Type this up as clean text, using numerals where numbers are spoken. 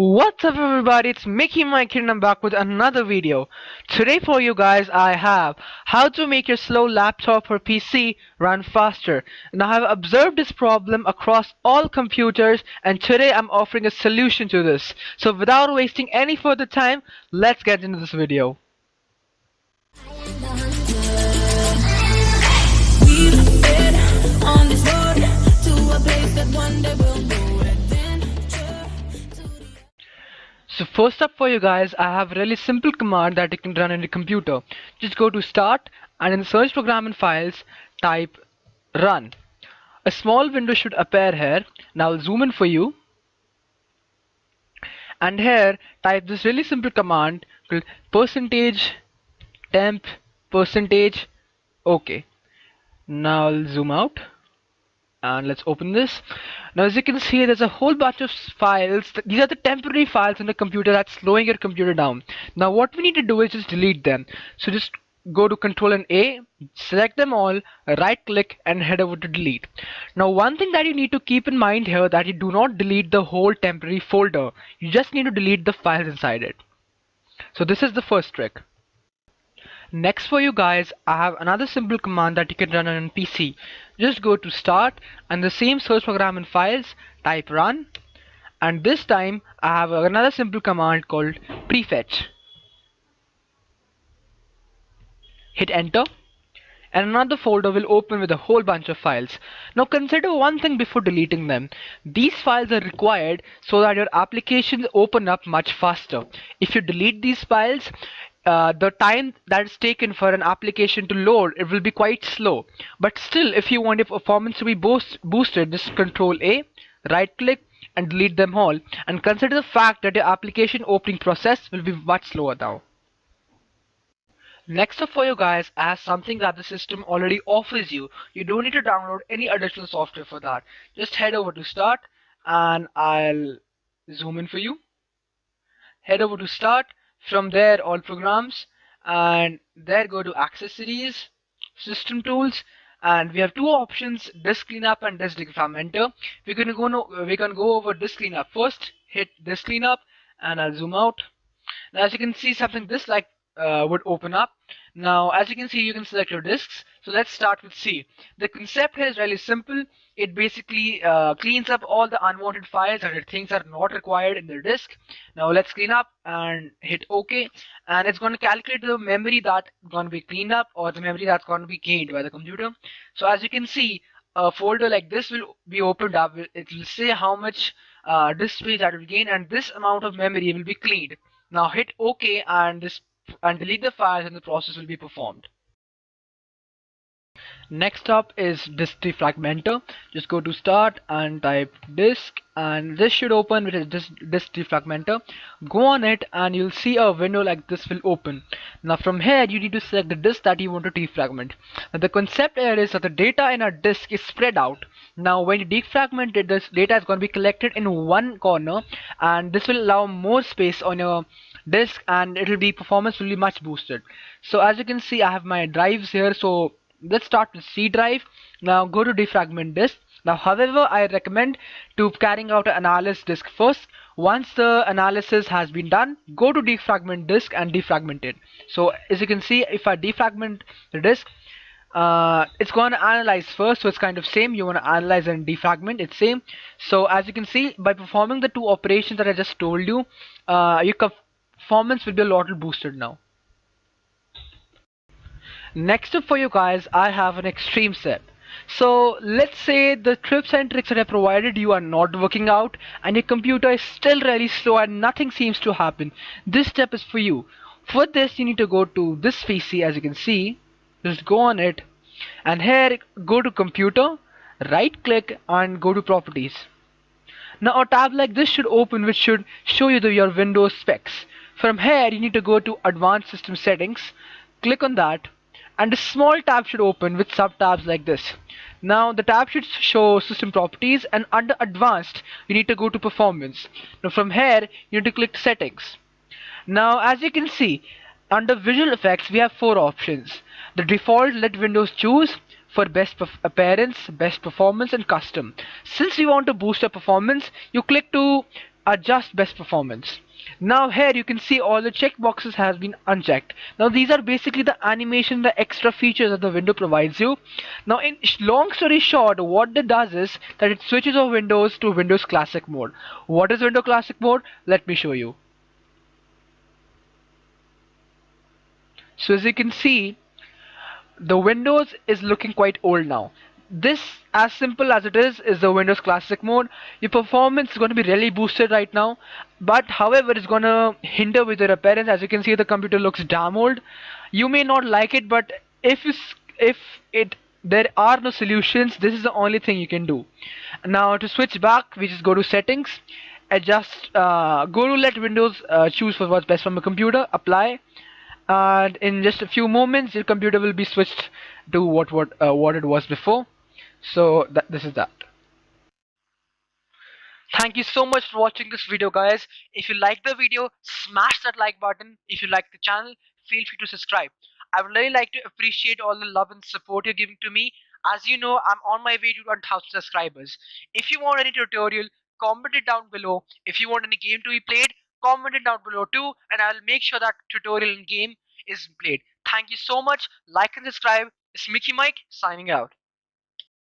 What's up everybody, it's Mickey Mike here and I'm back with another video. Today for you guys I have how to make your slow laptop or PC run faster. Now I have observed this problem across all computers and today I'm offering a solution to this. So without wasting any further time, let's get into this video. We've been on this road to a place that one day we'll go. So first up for you guys, I have a really simple command that you can run on your computer. Just go to start and in search program and files, type run. A small window should appear here. Now I'll zoom in for you. And here, type this really simple command called %temp %OK. Now I'll zoom out. And let's open this. Now as you can see, there's a whole bunch of files. These are the temporary files in the computer that's slowing your computer down. Now what we need to do is just delete them. So just go to Control and A, select them all, right click and head over to delete. Now one thing that you need to keep in mind here that you do not delete the whole temporary folder. You just need to delete the files inside it. So this is the first trick. Next for you guys, I have another simple command that you can run on PC. Just go to start and the same search program and files, type run, and this time I have another simple command called Prefetch. Hit enter and another folder will open with a whole bunch of files. Now consider one thing before deleting them. These files are required so that your applications open up much faster. If you delete these files, the time that is taken for an application to load, it will be quite slow. But still, if you want your performance to be boosted, just Control A, right click and delete them all, and consider the fact that your application opening process will be much slower now. Next up for you guys, I have something that the system already offers you. You don't need to download any additional software for that. Just head over to start and I'll zoom in for you. Head over to start. From there, all programs, and there go to accessories, system tools, and we have two options: disk cleanup and disk defragmenter. We can go over disk cleanup first. Hit disk cleanup, and I'll zoom out. Now, as you can see, something this like would open up. Now, as you can see, you can select your disks. So let's start with C. The concept here is really simple. It basically cleans up all the unwanted files and things that are not required in the disk. Now let's clean up and hit OK, and it's going to calculate the memory that's going to be cleaned up or the memory that's going to be gained by the computer. So as you can see, a folder like this will be opened up. It will say how much disk space that will gain, and this amount of memory will be cleaned. Now hit OK and delete the files, and the process will be performed. Next up is disk defragmenter. Just go to start and type disk, and this should open with disk defragmenter. Go on it and you'll see a window like this will open. Now from here you need to select the disk that you want to defragment. Now the concept here is that the data in a disk is spread out. Now when you defragment it, this data is going to be collected in one corner, and this will allow more space on your disk and performance will be much boosted. So as you can see, I have my drives here. So let's start with C drive. Now go to defragment disk. Now however, I recommend to carrying out an analysis disk first. Once the analysis has been done, go to defragment disk and defragment it. So as you can see, if I defragment the disk, it's going to analyze first, so it's kind of same. You want to analyze and defragment, it's same. So as you can see, by performing the two operations that I just told you, your performance will be a lot boosted now. Next up for you guys, I have an extreme step. So let's say the tips and tricks that I provided you are not working out and your computer is still really slow and nothing seems to happen. This step is for you. For this you need to go to this PC. As you can see, just go on it and here go to computer, right click and go to properties. Now a tab like this should open, which should show you your Windows specs. From here you need to go to advanced system settings, click on that, and a small tab should open with sub tabs like this. Now the tab should show system properties, and under advanced you need to go to performance. Now from here you need to click settings. Now as you can see, under visual effects we have four options. The default, let Windows choose, for best appearance, best performance and custom. Since we want to boost our performance, you click to adjust best performance. Now here you can see all the checkboxes has been unchecked. Now these are basically the animation, the extra features that the window provides you. Now in long story short, what it does is that it switches off Windows to Windows Classic mode. What is Windows Classic mode? Let me show you. So as you can see, the Windows is looking quite old now. This, as simple as it is the Windows Classic mode. Your performance is going to be really boosted right now, but however it's going to hinder with your appearance. As you can see, the computer looks damn old. You may not like it, but if it there are no solutions, this is the only thing you can do. Now to switch back, we just go to settings, adjust, go to let Windows choose for what's best from the computer, apply, and in just a few moments your computer will be switched to what it was before. So this is that. Thank you so much for watching this video, guys. If you like the video, smash that like button. If you like the channel, feel free to subscribe. I would really like to appreciate all the love and support you're giving to me. As you know, I'm on my way to 1,000 subscribers. If you want any tutorial, comment it down below. If you want any game to be played, comment it down below too, and I'll make sure that tutorial and game is played. Thank you so much. Like and subscribe. It's Mickey Mike signing out.